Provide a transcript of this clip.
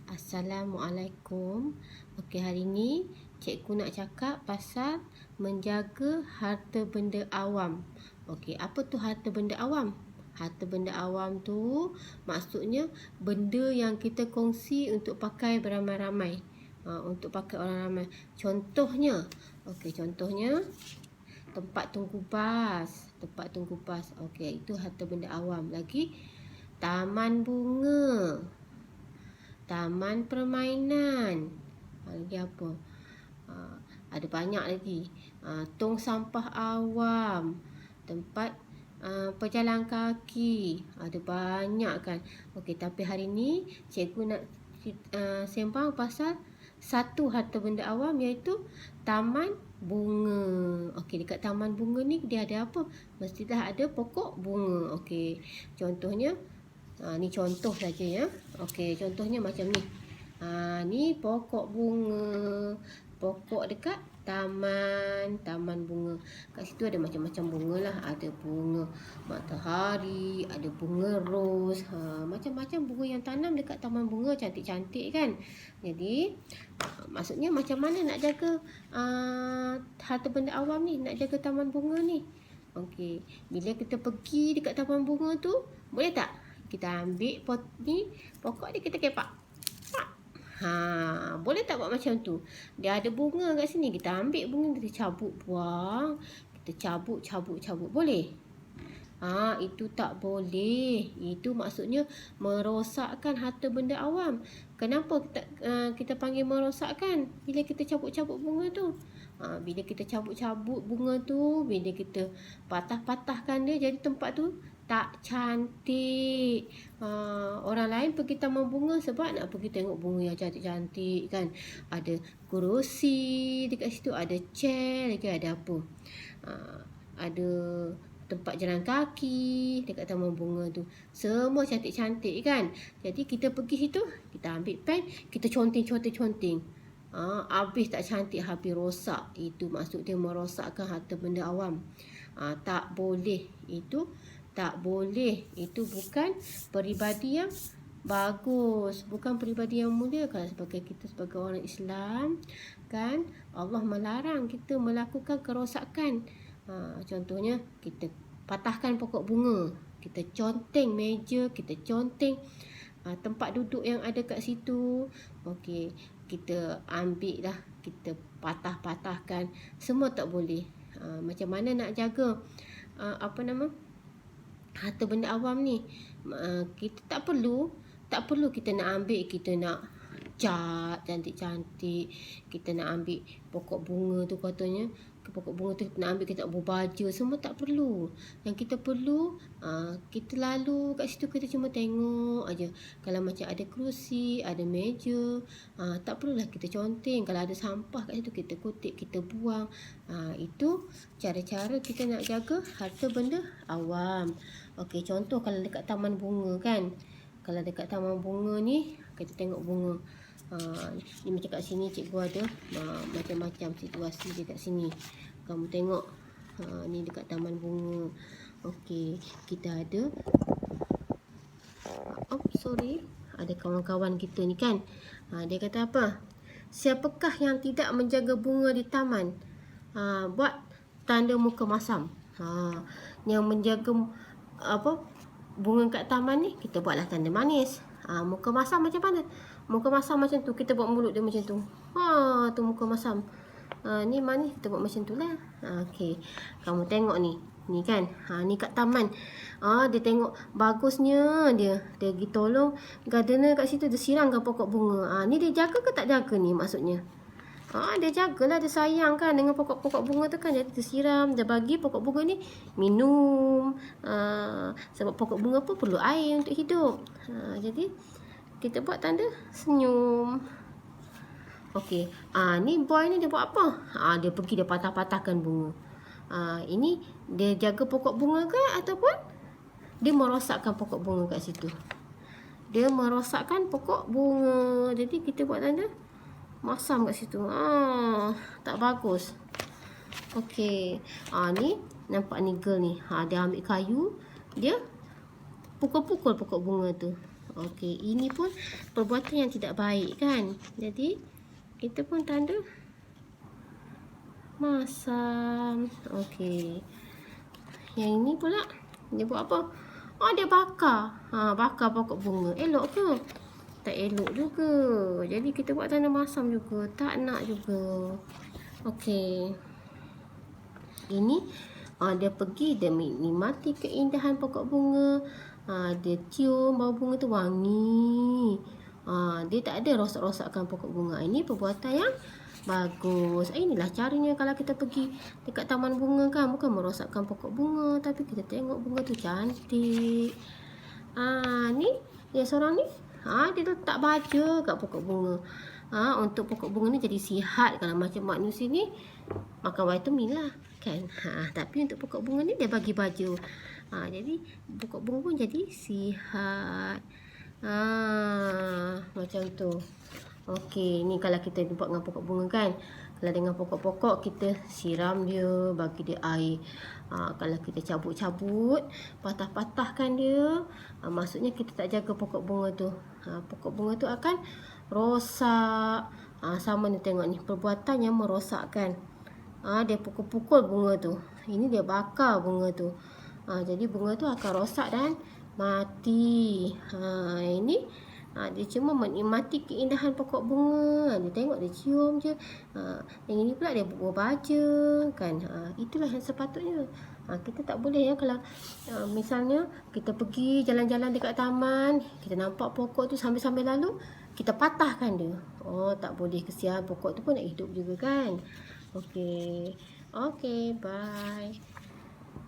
Assalamualaikum. Okey, hari ni cikgu nak cakap pasal menjaga harta benda awam. Okey, apa tu harta benda awam? Harta benda awam tu maksudnya benda yang kita kongsi untuk pakai beramai-ramai. Untuk pakai orang ramai. Contohnya, contohnya tempat tunggu bas. Tempat tunggu bas. Okey, itu harta benda awam. Lagi, taman bunga. Taman permainan. Lagi apa? Ada banyak lagi. Tong sampah awam. Tempat pejalan kaki. Ada banyak kan. Okey, tapi hari ni cikgu nak sembang pasal satu harta benda awam, iaitu taman bunga. Okey, dekat taman bunga ni dia ada apa? Mestilah ada pokok bunga. Okey, contohnya ni contoh saja ya. Okey, contohnya macam ni. Ni pokok bunga. Pokok dekat taman bunga. Kat situ ada macam-macam bunga lah. Ada bunga matahari, ada bunga ros. Macam-macam bunga yang tanam dekat taman bunga, cantik-cantik kan. Jadi maksudnya macam mana nak jaga harta benda awam ni, nak jaga taman bunga ni. Okey, bila kita pergi dekat taman bunga tu, boleh tak kita ambil pokok ni, kita kepak. Boleh tak buat macam tu? Dia ada bunga kat sini, kita ambil bunga, kita cabut buang. Kita cabut. Boleh? Itu tak boleh. Itu maksudnya merosakkan harta benda awam. Kenapa kita panggil merosakkan? Bila kita cabut-cabut bunga tu. Bila kita cabut-cabut bunga tu, bila kita patah-patahkan dia, jadi tempat tu tak cantik. Orang lain pergi taman bunga sebab nak pergi tengok bunga yang cantik-cantik kan. Ada kerusi dekat situ, ada chair lagi, ada apa? Ada tempat jalan kaki dekat taman bunga tu. Semua cantik-cantik kan. Jadi kita pergi situ, kita ambil pen, kita conteng. Habis tak cantik, habis rosak. Itu maksud dia merosakkan harta benda awam. Tak boleh. Itu tak boleh. Itu bukan peribadi yang bagus, bukan peribadi yang mulia. Kalau kita sebagai orang Islam kan, Allah melarang kita melakukan kerosakan. Contohnya kita patahkan pokok bunga, kita conteng meja, kita conteng tempat duduk yang ada kat situ. Okey, kita ambil lah, kita patah-patahkan. Semua tak boleh. Macam mana nak jaga harta benda awam ni? Kita tak perlu kita nak ambil, kita nak cat cantik-cantik, kita nak ambil pokok bunga tu, katanya pokok bunga tu nak ambil, kita nak buat baju, semua tak perlu. Yang kita perlu, kita lalu kat situ, kita cuma tengok aja. Kalau macam ada kerusi, ada meja, tak perlulah kita conteng. Kalau ada sampah kat situ, kita kutip, kita buang. Itu cara-cara kita nak jaga harta benda awam. Okey, contoh kalau dekat taman bunga kan. Kalau dekat taman bunga ni, kita tengok bunga. Ni macam kat sini cikgu ada macam-macam situasi dekat sini. Kamu tengok. Ni dekat taman bunga. Okey, kita ada ada kawan-kawan kita ni kan. Dia kata apa? Siapakah yang tidak menjaga bunga di taman? Buat tanda muka masam. Yang menjaga bunga kat taman ni, kita buatlah tanda manis. Muka masam macam mana? Muka masam macam tu, kita buat mulut dia macam tu. Tu muka masam. Ni manis, kita buat macam tu lah. Okey, kamu tengok ni. Ni kan, ni kat taman. Dia tengok bagusnya dia pergi tolong gardener kat situ, dia siramkan pokok bunga. Ni dia jaga ke tak jaga ni maksudnya? Dia jagalah, dia sayang kan dengan pokok-pokok bunga tu kan. Jadi dia siram, dia bagi pokok bunga ni minum. Sebab pokok bunga pun perlu air untuk hidup. Jadi kita buat tanda senyum. Okey, ni boy ni dia buat apa? Dia pergi, dia patah-patahkan bunga. Ini dia jaga pokok bunga ke, ataupun dia merosakkan pokok bunga kat situ? Dia merosakkan pokok bunga. Jadi kita buat tanda masam kat situ. Tak bagus. Okey, ni nampak ni girl ni. Dia ambil kayu, dia pukul-pukul pokok bunga tu. Okey, ini pun perbuatan yang tidak baik kan. Jadi kita pun tanda masam. Okey. Yang ini pula dia buat apa? Oh, dia bakar. Bakar pokok bunga. Elok ke? Tak elok juga. Jadi kita buat tanda masam juga. Tak nak juga. Okey. Ini dia pergi, dia menikmati keindahan pokok bunga. Dia cium bau bunga tu wangi. Dia tak ada rosak-rosakkan pokok bunga. Ini perbuatan yang bagus. Inilah caranya kalau kita pergi dekat taman bunga kan, bukan merosakkan pokok bunga, tapi kita tengok bunga tu cantik. Ni yang seorang ni, dia letak baja kat pokok bunga. Untuk pokok bunga ni jadi sihat. Kalau macam manusia ni makan vitamin lah kan. Tapi untuk pokok bunga ni dia bagi baju. Jadi pokok bunga pun jadi sihat. Macam tu. Okey, ni kalau kita buat dengan pokok bunga kan. Kalau dengan pokok-pokok kita siram dia, bagi dia air. Kalau kita cabut-cabut, patah-patahkan dia, maksudnya kita tak jaga pokok bunga tu. Pokok bunga tu akan rosak. Sama ni, tengok ni, perbuatan yang merosakkan. Dia pukul-pukul bunga tu. Ini dia bakar bunga tu. Jadi bunga tu akan rosak dan mati. Ini dia cuma menikmati keindahan pokok bunga. Dia tengok, dia cium je. Yang ini pula dia buat baja kan. Itulah yang sepatutnya. Kita tak boleh ya, kalau misalnya kita pergi jalan-jalan dekat taman, kita nampak pokok tu sambil-sambil lalu, kita patahkan dia. Tak boleh, kesian pokok tu pun nak hidup juga kan. Okey. Okey, bye.